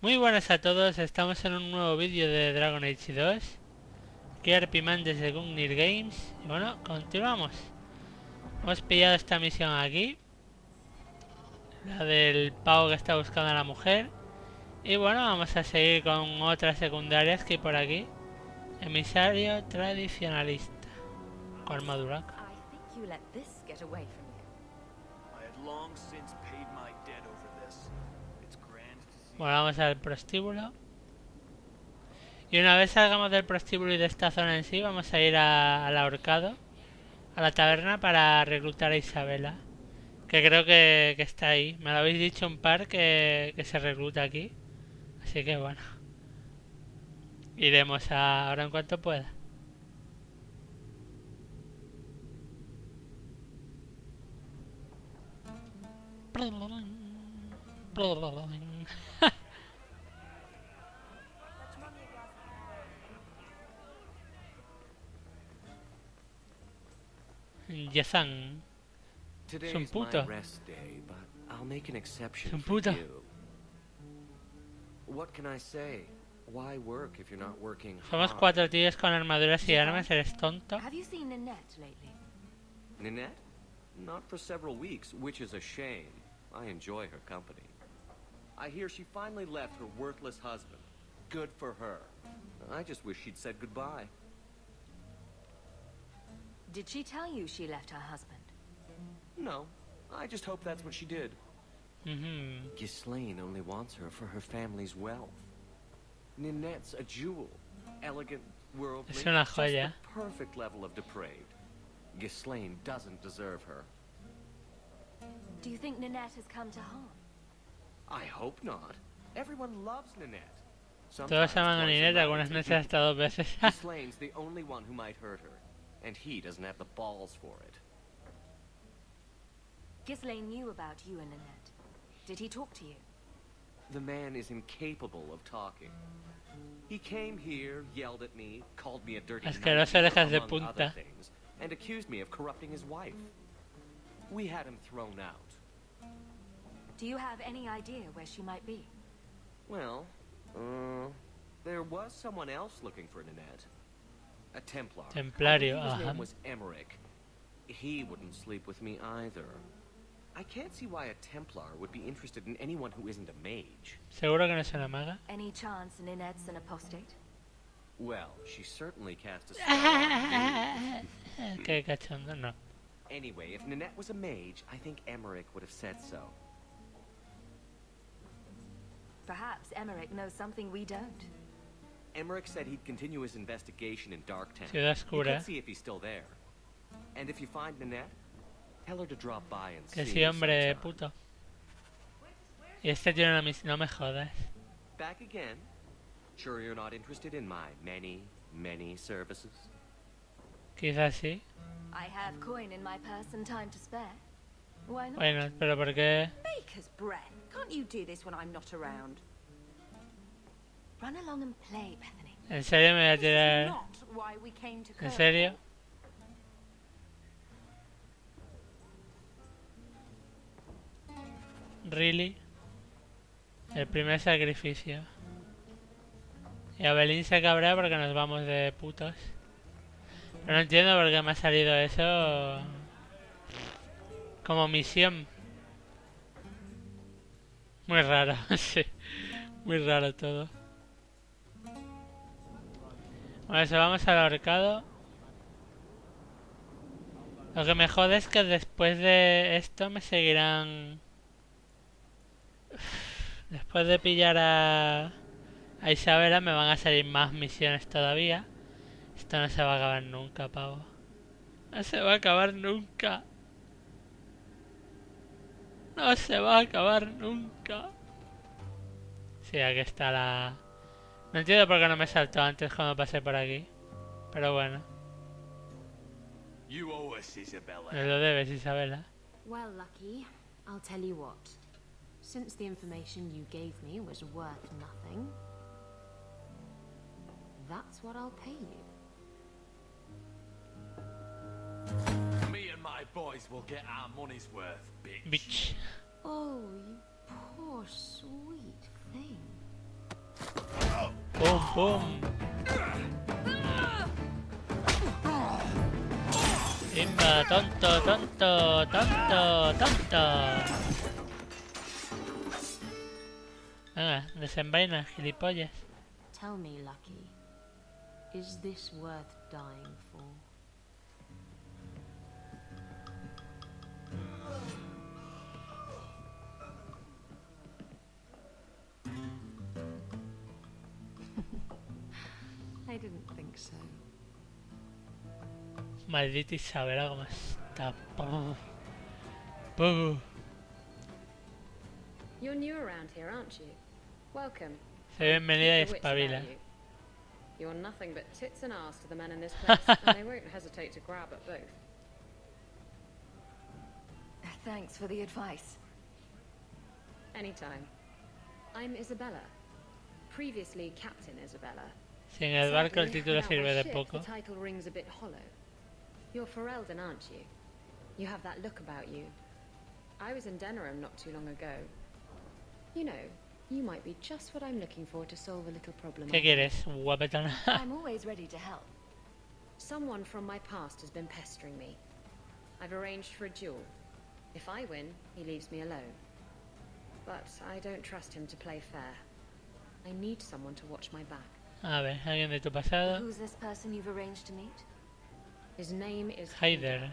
Muy buenas a todos, estamos en un nuevo vídeo de Dragon Age 2. Aquí Arpiman desde Gungnir Games. Y bueno, continuamos. Hemos pillado esta misión aquí. La del pavo que está buscando a la mujer. Y bueno, vamos a seguir con otras secundarias que hay por aquí. Emisario tradicionalista. Con armadura. Bueno, vamos al prostíbulo. Y una vez salgamos del prostíbulo y de esta zona en sí, vamos a ir al ahorcado, a la taberna, para reclutar a Isabela. Que creo que está ahí. Me lo habéis dicho un par que se recluta aquí. Así que bueno. Iremos ahora en cuanto pueda. Yazan. Es un puto. Es un puto. Somos 4 tíos con armaduras y armas. ¿Eres tonto? Ninette? Not for several weeks, which is a shame. I enjoy her company. I hear she finally left her worthless husband. Good for her. I just wish she'd said goodbye. Did she tell you she left her husband? No. I just hope that's what she did. Ghislaine only wants her for her family's wealth. Ninette's a jewel. Elegant, worldly, Es una just joya. the perfect level of depraved. Ghislaine doesn't deserve her. Do you think Ninette has come to harm? I hope not. Everyone loves Ninette. Todos aman a Ninette, algunas veces hasta 2 veces. Ghislaine's the only one who might hurt her, and he doesn't have the balls for it. Ghislaine knew about you and Ninette. Did he talk to you? The man is incapable of talking. He came here, yelled at me, called me a dirty Asqueroso orejas de among other punta. things, and accused me of corrupting his wife. We had him thrown out. Do you have any idea where she might be? Well, there was someone else looking for Ninette. A Templar. Templario, His ajá. name was Emmerich. He wouldn't sleep with me either. I can't see why a Templar would be interested in anyone who isn't a mage. ¿Seguro que no es una maga? Any chance Ninette's an apostate? Well, she certainly cast a spell on me. Qué cachondo, no. Anyway, if Ninette was a mage, I think Emmerich would have said so. Perhaps Emmerich knows something we don't. Emmerich said he'd continue his investigation in Darktown. Ciudad You oscura. could see if he's still there. And if you find Ninette, tell her to drop by and Que see sí, me hombre, sometime. puto. Y este tiene una misión, no me jodas. Back again? Sure you're not interested in my many services? Quizás sí. I have coin in my purse and time to spare. Why not? Bueno, pero ¿por qué? Baker's breath. Can't you do this when I'm not around? Run along and play, Bethany. ¿En serio me voy a This is tirar? not why we came to ¿En Kirk. serio? ¿Really? El primer sacrificio. Y Abelín se cabrea porque nos vamos de putos. Pero no entiendo por qué me ha salido eso como misión. Muy raro, sí. Muy raro todo. Bueno, eso, vamos al ahorcado. Lo que me jode es que después de esto me seguirán... Después de pillar a Isabela me van a salir más misiones todavía. Esto no se va a acabar nunca, pavo. No se va a acabar nunca. No se va a acabar nunca. Sí, aquí está la... No entiendo por qué no me saltó antes cuando pasé por aquí. Pero bueno. You owe us, Isabela. Me lo debes, Isabela. Well, Lucky, I'll tell you what. Since the information you gave me was worth nothing, that's what I'll pay you. Me and my boys will get our money's worth, bitch. Bitch. Oh, you poor sweet thing. pum, pum. Pimba, tonto, tonto, tonto, tonto. Venga, desenvaina, gilipollas. Tell me, Lucky, is this worth dying for? I didn't think so. Maldita Isabela, cómo está. Puh. You're new around here, aren't you? Welcome. Se bienvenida y Keep the wits espabila. about you. You're nothing but tits and arse to the men in this place, and they won't hesitate to grab at both. Thanks for the advice. Anytime. I'm Isabela. Previously Captain Isabela. Sin el barco el Sadly, título without my sirve de ship, poco. The title rings a bit hollow. You're Ferelden, aren't you? You have that look about you. I was in Denerim not too long ago. You know, you might be just what I'm looking for to solve a little problem. ¿Qué quieres, guapetona? I'm always ready to help. Someone from my past has been pestering me. I've arranged for a duel. If I win, he leaves me alone. But I don't trust him to play fair. I need someone to watch my back. A ver, alguien de tu pasado. Who's this person you've arranged to meet? His name is Haider.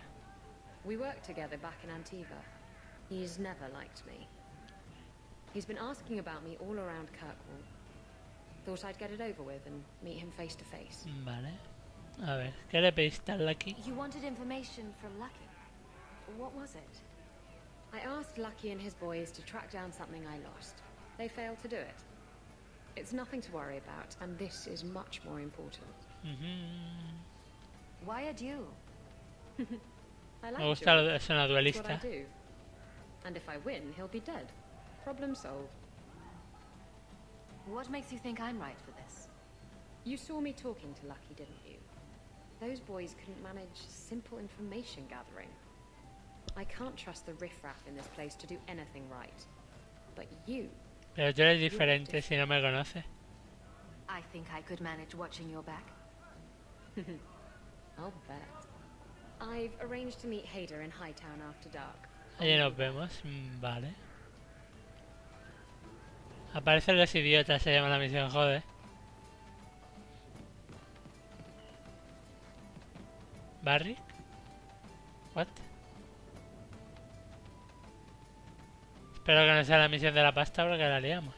We worked together back in Antiva. He's never liked me. He's been asking about me all around Kirkwall. Thought I'd get it over with and meet him face to face. Vale. A ver, ¿qué le pediste al Lucky? You wanted information from Lucky. What was it? I asked Lucky and his boys to track down something I lost. They failed to do it. It's nothing to worry about, and this is much more important. Why a duel? I Me like gusta, duels. es una It's what I duelista. do. And if I win, he'll be dead. Problem solved. What makes you think I'm right for this? You saw me talking to Lucky, didn't you? Those boys couldn't manage simple information gathering. I can't trust the riffraff in this place to do anything right. But you... Pero tú eres diferente si no me conoces. I think I could manage watching your back. I'll bet. I've arranged to meet Haider in Hightown after dark. Allí nos vemos. Vale. Aparecen los idiotas, se llama la misión, joder. ¿Barry? ¿What? Espero que no sea la misión de la pasta porque la liamos.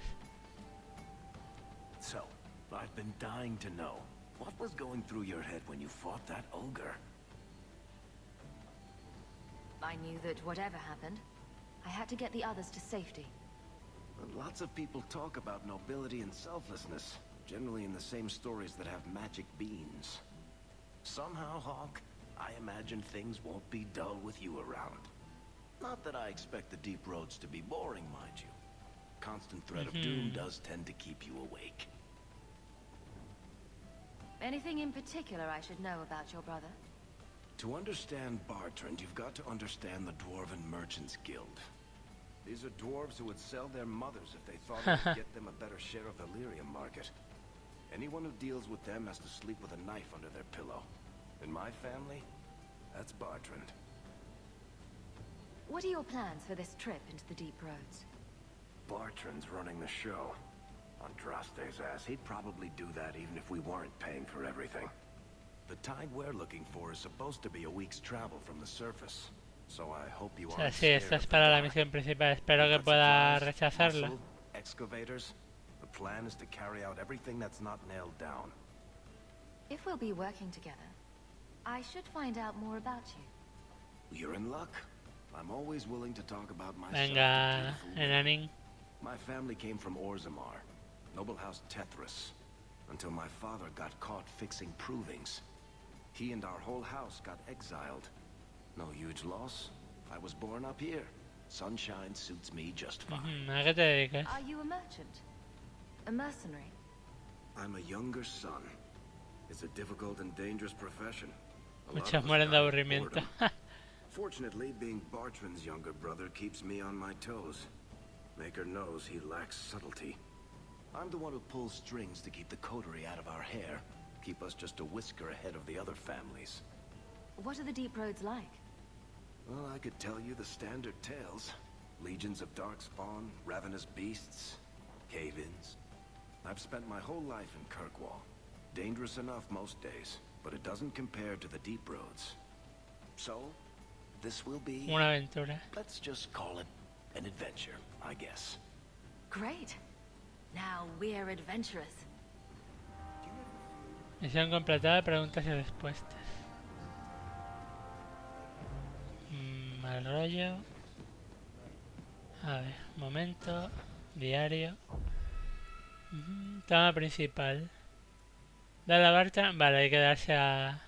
So, I've been dying to know. What was going through your head when you fought that ogre? I knew that whatever happened, I had to get the others to safety. Lots of people talk about nobility and selflessness, generally in the same stories that have magic beans. Somehow, Hawk, I imagine things won't be dull with you around. Not that I expect the deep roads to be boring, mind you. Constant threat of doom does tend to keep you awake. Anything in particular I should know about your brother? To understand Bartrand, you've got to understand the Dwarven Merchants Guild. These are dwarves who would sell their mothers if they thought it would get them a better share of the lyrium market. Anyone who deals with them has to sleep with a knife under their pillow. In my family, that's Bartrand. What are your plans for this trip into the deep roads? Bartrand's running the show. Andraste's ass, he'd probably do that even if we weren't paying for everything. The tide we're looking for is supposed to be a week's travel from the surface. So I hope you O sea, aren't sí, esta scared es of para the la dark. misión principal. Espero que Got pueda supplies, rechazarla. muscle, excavators. The plan is to carry out everything that's not nailed down. If we'll be working together, I should find out more about you. You're in luck. I'm always willing to talk about myself. to Venga, beautiful women. enanín. My family came from Orzammar, noble house Tethras, until my father got caught fixing provings. He and our whole house got exiled. No huge loss. I was born up here. Sunshine suits me just fine. ¿A qué te dedicas? Are you a merchant? A mercenary? I'm a younger son. It's a difficult and dangerous profession. A lot Muchos of us mueren de die of aburrimiento. boredom. Fortunately, being Bartrand's younger brother keeps me on my toes. Maker knows he lacks subtlety. I'm the one who pulls strings to keep the coterie out of our hair. Keep us just a whisker ahead of the other families. What are the deep roads like? Well, I could tell you the standard tales. Legions of darkspawn, ravenous beasts, cave-ins. I've spent my whole life in Kirkwall. Dangerous enough most days, but it doesn't compare to the deep roads. So, this will be... Una aventura. Let's just call it an adventure, I guess. Great. Now we're adventurous. Misión completada, preguntas y respuestas. Mal rollo. A ver, momento. Diario. Tema principal. Dale a Barta. Vale, hay que darse a...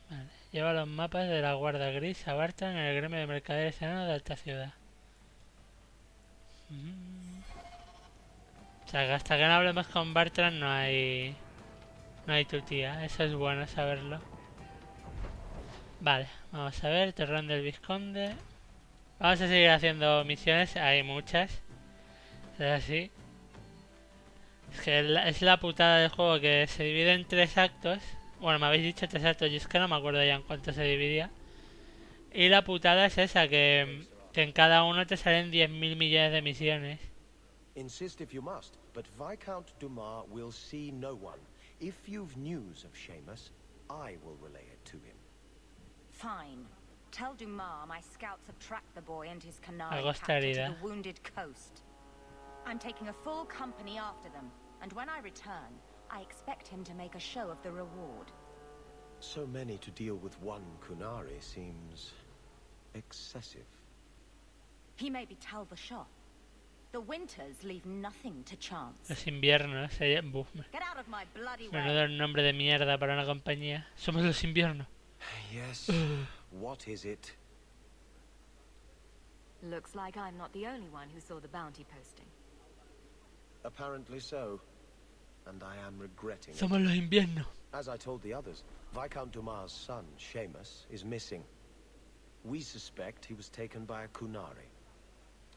Vale. Lleva los mapas de la Guardia Gris a Barta en el gremio de mercaderes enanos de Alta Ciudad. O sea, que hasta que no hablemos con Bartran no hay tu tía. Eso es bueno saberlo. Vale, vamos a ver. Torreón del Vizconde. Vamos a seguir haciendo misiones. Hay muchas. Es así. Es que es la putada del juego que se divide en 3 actos. Bueno, me habéis dicho 3 actos. Yo es que no me acuerdo ya en cuánto se dividía. Y la putada es esa, que en cada uno te salen 10.000 millones de misiones. Insist if you must, but Viscount Dumas will see no one. If you've news of Seamus, I will relay it to him. Fine. Tell Dumas my scouts have tracked the boy and his canary Algo captor to estaría. the wounded coast. I'm taking a full company after them, and when I return, I expect him to make a show of the reward. So many to deal with one Kunari seems excessive. He may be Tal the Shah. The winters leave nothing to chance. Los inviernos. Buf, Get out of my bloody menudo way. nombre de mierda para una compañía. Somos los inviernos. Yes. What is it? Looks like I'm not the only one who saw the bounty posting. Apparently so. And I am regretting it. Somos los inviernos. As I told the others, Viscount Dumas' son, Seamus, is missing. We suspect he was taken by a Kunari.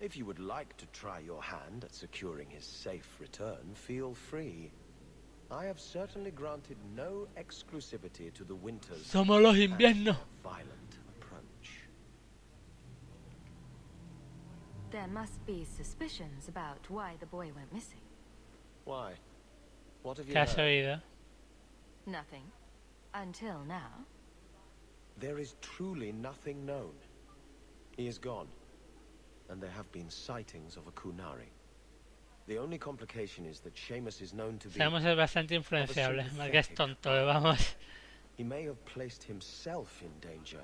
If you would like to try your hand at securing his safe return, feel free. I have certainly granted no exclusivity to the Winters. Somos los and inviernos. a violent approach. There must be suspicions about why the boy went missing. Why? What have you ¿Qué has heard? oído? Nothing. Until now. There is truly nothing known. He is gone. And there have been sightings of a Kunari. The only complication is that Seamus is known to be... Seamus es bastante influenciable. Más que es tonto, vamos. He may have placed himself in danger,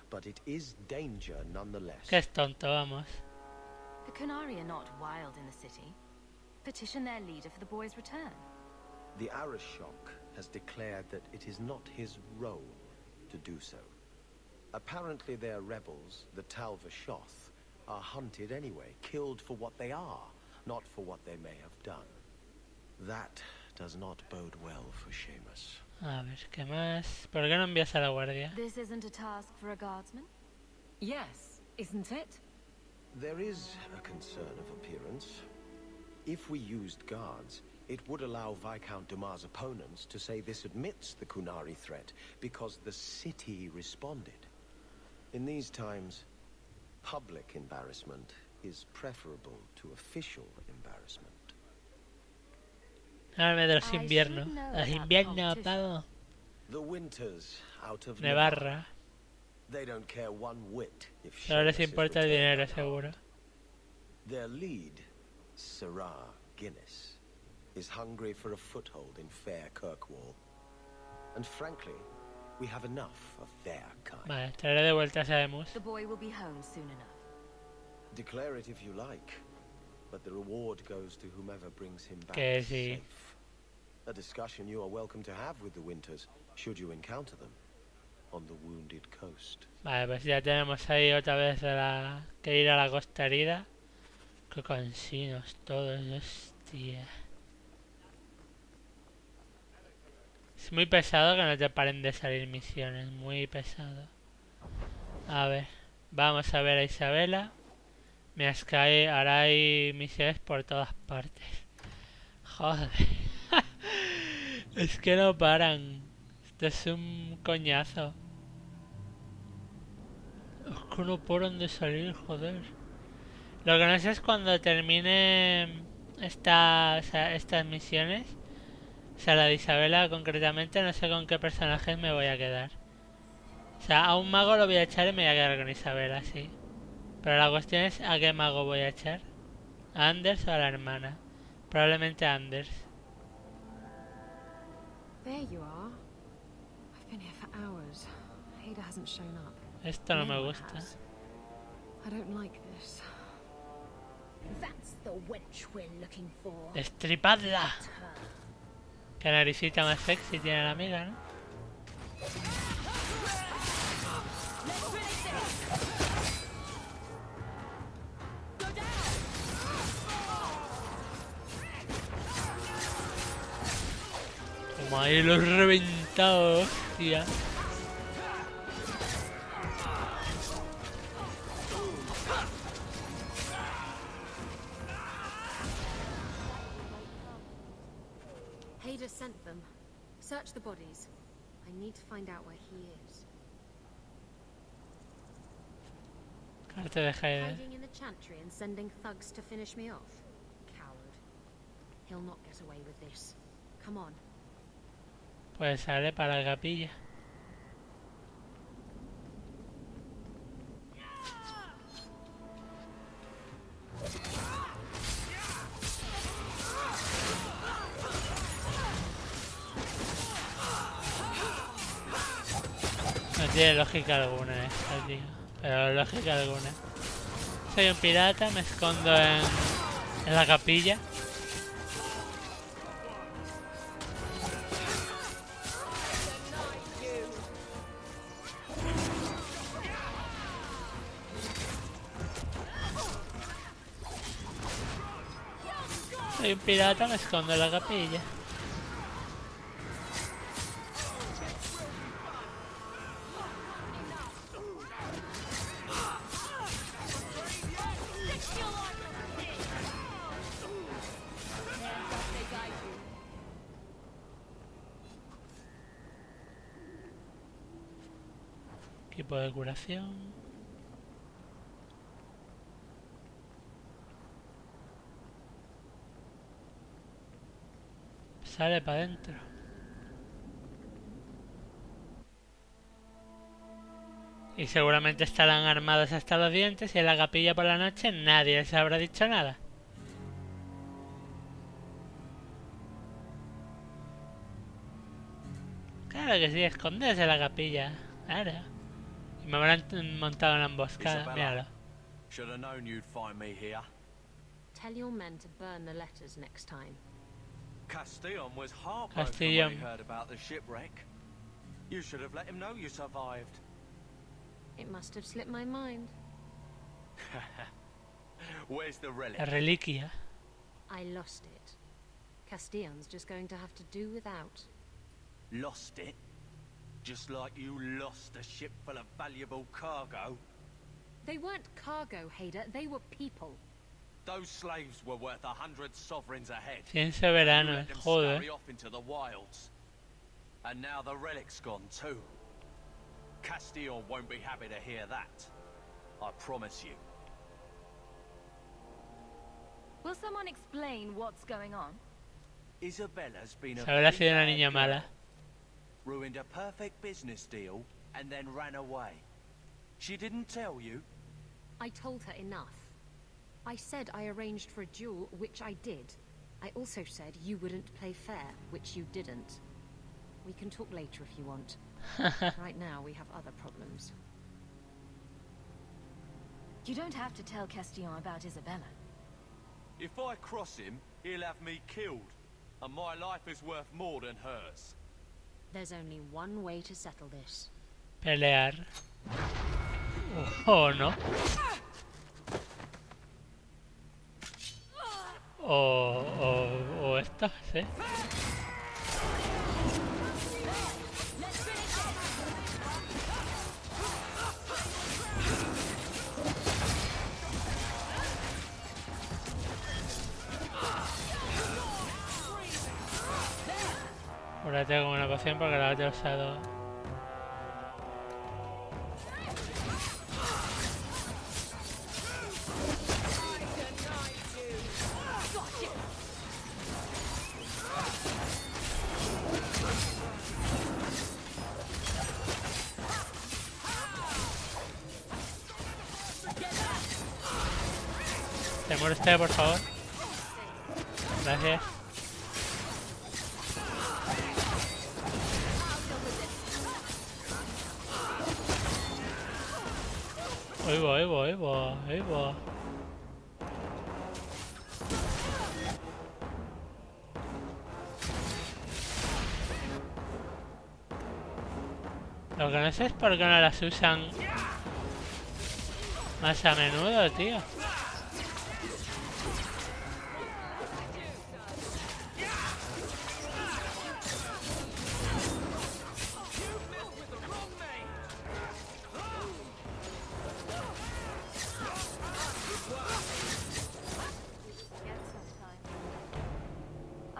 but it is danger nonetheless. Que es tonto, vamos. The Kunari are not wild in the city. Petition their leader for the boy's return. The Arishok has declared that it is not his role to do so. Apparently their rebels, the Talvashoth, are hunted anyway, killed for what they are, not for what they may have done. That does not bode well for Seamus. A ver, ¿qué más? ¿Por qué no envías a la guardia? This isn't a task for a guardsman? Yes, isn't it? There is a concern of appearance. If we used guards, it would allow Viscount Dumas' opponents to say this admits the Kunari threat, because the city responded. In these times, public embarrassment is preferable to official embarrassment. Háblame de los I inviernos. should know Los about inviernos, competition. pavo. The Winters out of Nevarra. They don't care one whit if Solo les Seamus is importa el returned dinero, unharmed. seguro. Their lead, Sirrah Guinness, is hungry for a foothold in fair Kirkwall. And frankly, we have enough of their kind. Vale, traeré de vuelta a Seamus. The boy will be home soon enough. Declare it if you like, but the reward goes to whomever brings him back Que sí. safe. A discussion you are welcome to have with the Winters, should you encounter them, on the wounded coast. Vale, pues ya tenemos ahí otra vez que ir a la costa herida. Que cansinos todos, hostia. Es muy pesado que no te paren de salir misiones, muy pesado. A ver, vamos a ver a Isabela. Mira, es que ahora hay misiones por todas partes. Joder. Es que no paran. Esto es un coñazo. Es que no paran de salir, joder. Lo que no sé es cuando termine estas misiones. O sea, la de Isabela concretamente, no sé con qué personajes me voy a quedar. O sea, a un mago lo voy a echar y me voy a quedar con Isabela, sí. Pero la cuestión es a qué mago voy a echar. ¿A Anders o a la hermana? Probablemente a Anders. There you are. I've been here for hours. Ada hasn't shown up. Esto no me one gusta. has. I don't like this. That's the wench we're looking for. ¡Destripadla! Qué naricita más sexy tiene la amiga, ¿no? Como ahí lo he reventado, hostia. Ada sent them. Search the bodies. I need to find out where he is. Parte de Hayden. Hiding in the chantry and sending thugs to finish me off. Coward. He'll not get away with this. Come on. Pues sale para la capilla. No tiene lógica alguna esta, tío. Pero lógica alguna. Soy un pirata, me escondo en la capilla. Soy un pirata, me escondo en la capilla. Equipo de curación. Sale para adentro. Y seguramente estarán armados hasta los dientes y en la capilla por la noche nadie les habrá dicho nada. Claro que sí, esconderse en la capilla. Claro. Y me habrán montado una emboscada, Isabela, míralo. should have known you'd find me here. Tell your men to burn the letters next time. Castillon was heartbroken Castillon. when he heard about the shipwreck. You should have let him know you survived. It must have slipped my mind. Where's the relic? La reliquia. I lost it. Castillon's just going to have to do without. Lost it? Just like you lost a ship full of valuable cargo? They weren't cargo, Hader. They were people. Those slaves were worth 100 sovereigns a head. 100 You soberanos, let them joder. scurry off into the wilds. And now the relic's gone too. Castillon won't be happy to hear that. I promise you. Will someone explain what's going on? Isabela's been a Isabela ha very sido una bad niña girl. mala. Ruined a perfect business deal and then ran away. She didn't tell you? I told her enough. I said I arranged for a duel, which I did. I also said you wouldn't play fair, which you didn't. We can talk later if you want. Right now, we have other problems. You don't have to tell Castillon about Isabela. If I cross him, he'll have me killed. And my life is worth more than hers. There's only one way to settle this. Pelear. Oh, no. O esto, sí. la tengo como una poción porque la otra he usado. ¿Te muere usted, por favor? Gracias. Ahí va, ahí va, ahí va, ahí va. Lo que no sé es por qué no las usan más a menudo, tío.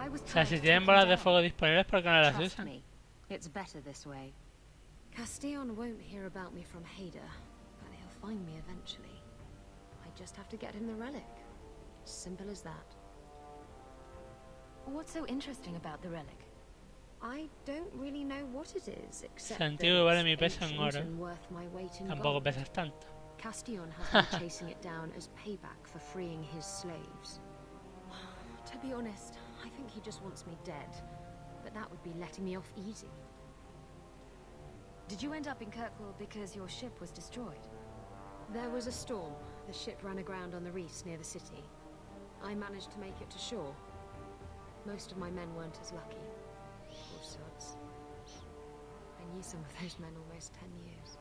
O sea, si tienen bolas de fuego disponibles, ¿por qué no las Trust usan? me, it's better this way. Castillon won't hear about me from Hader, but he'll find me eventually. I just have to get him the relic. Simple as that. What's so interesting about the relic? I don't really know what it is, except Santiago that vale it's mi peso en ancient oro. and worth my weight in Tampoco gold. pesas tanto. Castillon has been chasing it down as payback for freeing his slaves. To be honest, I think he just wants me dead, but that would be letting me off easy. Did you end up in Kirkwall because your ship was destroyed? There was a storm. The ship ran aground on the reefs near the city. I managed to make it to shore. Most of my men weren't as lucky. Poor sods. I knew some of those men almost 10 years.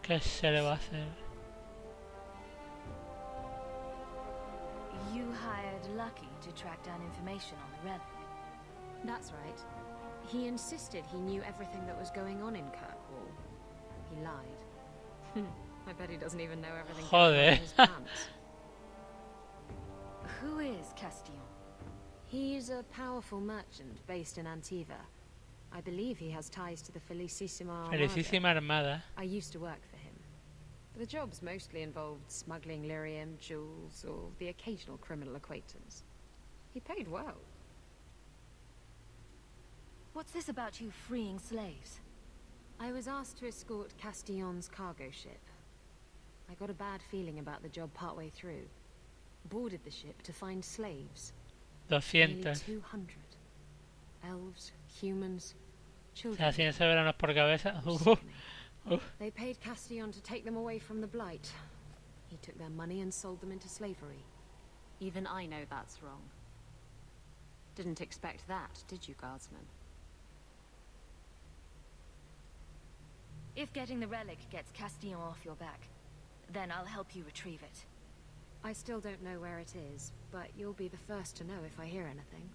¿Qué se le va a hacer? You hired Lucky to track down information on the relic. That's right. He insisted he knew everything that was going on in Kirkwall. He lied. I bet he doesn't even know everything going on Joder. in his pants. Who is Castillon? He's a powerful merchant based in Antiva. I believe he has ties to the Felicissima Armada. Felicísima Armada. I used to work for him. The jobs mostly involved smuggling lyrium, jewels, or the occasional criminal acquaintance. He paid well. What's this about you freeing slaves? I was asked to escort Castillon's cargo ship. I got a bad feeling about the job partway through. Boarded the ship to find slaves. Nearly 200. 200. Elves, humans, O children. sea, 100 soberanos por cabeza. They paid Castillon to take them away from the Blight. He took their money and sold them into slavery. Even I know that's wrong. Didn't expect that, did you, Guardsman? If getting the relic gets Castillon off your back, then I'll help you retrieve it. I still don't know where it is, but you'll be the first to know if I hear anything.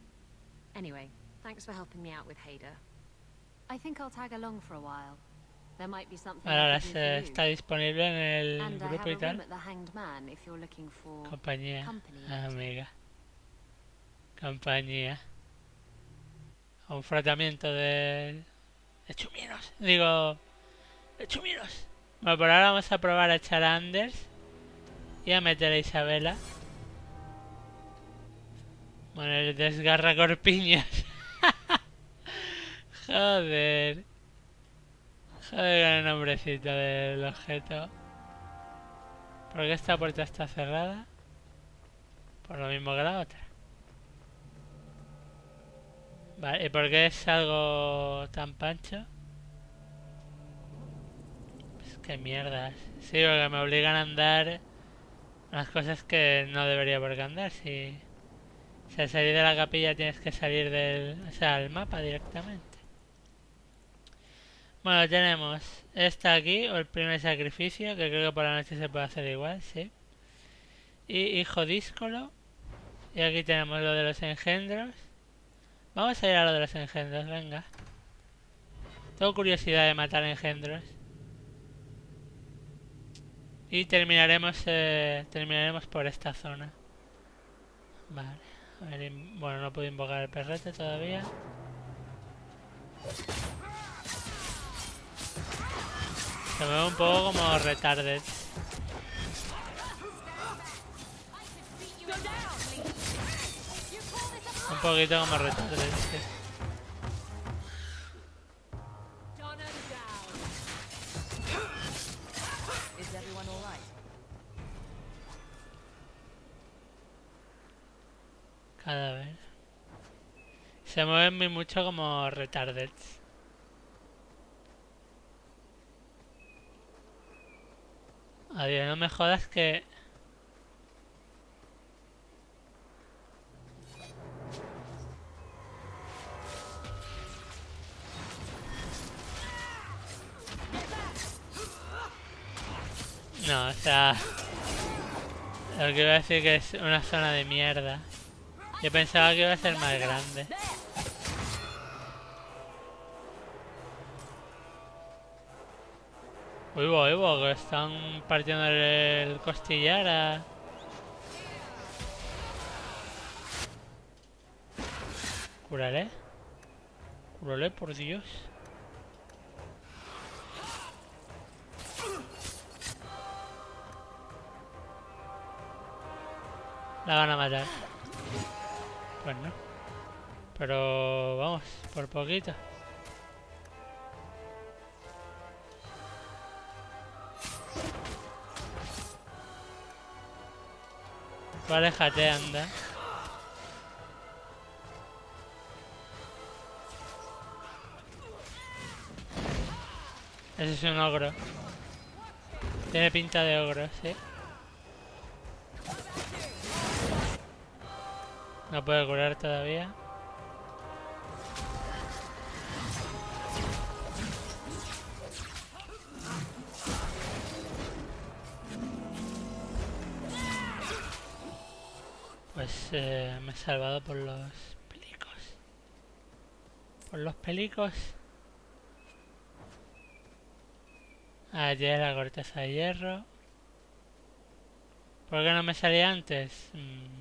Anyway, thanks for helping me out with Hader. I think I'll tag along for a while. There might be something Ahora I can do for you. está disponible en el And I have grupo y a tal. room at the Hanged Man if you're looking for Compañía. company. Amiga. Compañía. Un frotamiento de chuminos. Digo, de chuminos. Bueno, por ahora vamos a probar a echar a Anders y a meter a Isabela. Bueno, el desgarra corpiñas. Joder. Joder con el nombrecito del objeto. ¿Por qué esta puerta está cerrada? Por lo mismo que la otra. Vale, ¿y por qué es algo tan pancho? Pues qué mierdas. Sí, porque me obligan a andar las cosas que no debería por qué andar. Si al salir de la capilla tienes que salir del... O sea, al mapa directamente. Bueno, tenemos esta aquí, o el primer sacrificio, que creo que por la noche se puede hacer igual, sí. Y hijo díscolo. Y aquí tenemos lo de los engendros. Vamos a ir a lo de los engendros, venga. Tengo curiosidad de matar engendros. Y terminaremos por esta zona. Vale. A ver, bueno, no puedo invocar el perrete todavía. Se mueve un poco como retarded. Un poquito como retarded, sí. Is everyone all right? Cadáver. Se mueven muy mucho como retarded. Adiós, no me jodas que... No, o sea... Lo que iba a decir que es una zona de mierda. Yo pensaba que iba a ser más grande. Uy, que están partiendo el costillar a... Cúrale. Cúrale, por Dios. La van a matar. Pues no. Pero vamos, por poquito. Tú aléjate, anda. Ese es un ogro. Tiene pinta de ogro, sí. No puede curar todavía. Pues me he salvado por los pelicos. Por los pelicos. Allí es la corteza de hierro. ¿Por qué no me salía antes?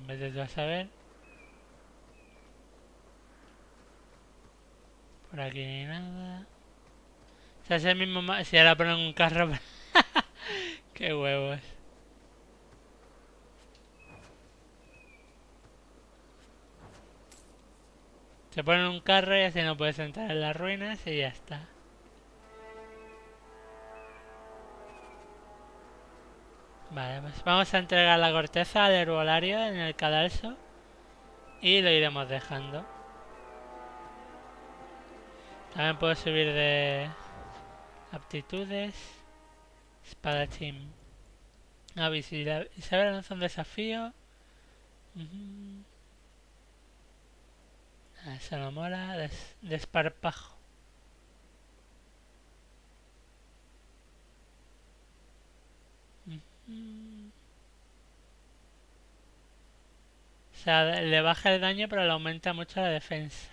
Vete tú a saber. Por aquí ni nada. O sea, es el mismo... Si ahora ponen un carro... ¡Qué huevos! Se ponen un carro y así no puedes entrar en las ruinas y ya está. Vale, pues vamos a entregar la corteza al herbolario en el cadalso y lo iremos dejando. También puedo subir de aptitudes. Espadachín. Isabela lanza un desafío. Eso no mola. Desparpajo. O sea, le baja el daño pero le aumenta mucho la defensa.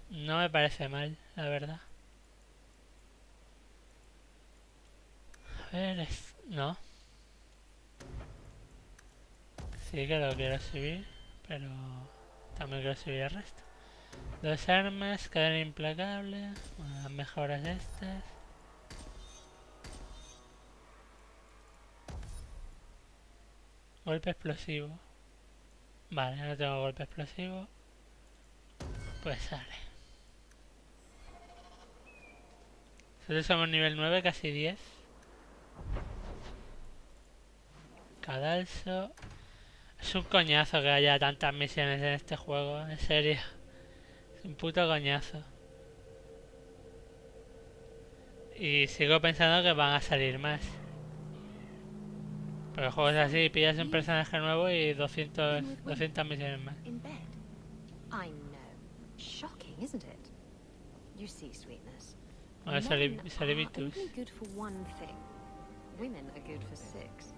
No me parece mal, la verdad. A ver, no. Sí que lo quiero subir, pero también quiero subir el resto. Dos armas, cadena implacable. Bueno, las mejoras estas. Golpe explosivo. Vale, no tengo golpe explosivo. Pues sale. Nosotros somos nivel 9, casi 10. Cadalso. Es un coñazo que haya tantas misiones en este juego, en serio. Es un puto coñazo. Y sigo pensando que van a salir más. Porque el juego es así, pillas un personaje nuevo y 200 misiones más. In bed. I know. Shocking, isn't it? You see, sweetness. Bueno, Men are Solivitus. only good for one thing. Women are good for 6.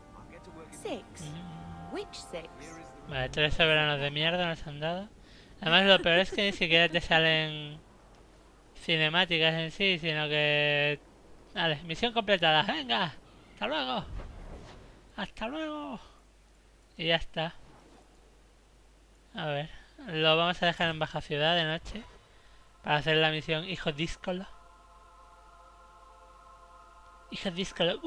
6? Which 6? Vale, 3 soberanos de mierda nos han dado. Además lo peor es que ni siquiera te salen cinemáticas en sí, sino que... Vale, misión completada, venga, hasta luego. Hasta luego. Y ya está. A ver, lo vamos a dejar en Baja Ciudad de noche. Para hacer la misión hijo díscolo. Hijo díscolo.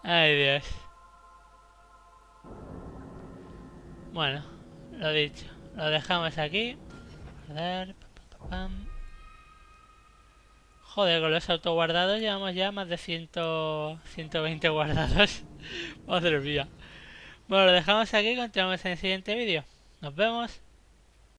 Ay, Dios. Bueno, lo dicho. Lo dejamos aquí. Joder. Joder, con los autoguardados llevamos ya más de 120 guardados. Madre mía. Bueno, lo dejamos aquí. Continuamos en el siguiente vídeo. Nos vemos.